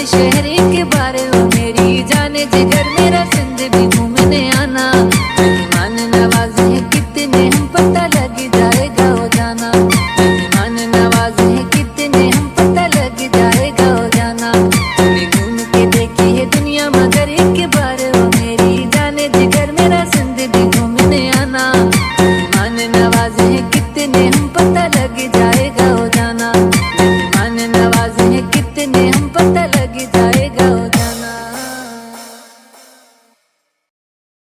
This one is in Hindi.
शहर के बारे में मेरी जाने जिगर मेरा सिंध भी घूमने आना। मेहमान नवाज है कितने हम पता लग जाएगा हो जाना। मेहमान नवाज है कितने हम पता लग जाएगा हो जाना। तूने घूम के देखी है दुनिया मगर एक बार वो मेरी जाने जिगर मेरा सिंध भी घूमने आना। मेहमान नवाज है कितने हम पता लग जाएगा हो जाना। मेहमान नवाज है कितने हम पता लग जाए।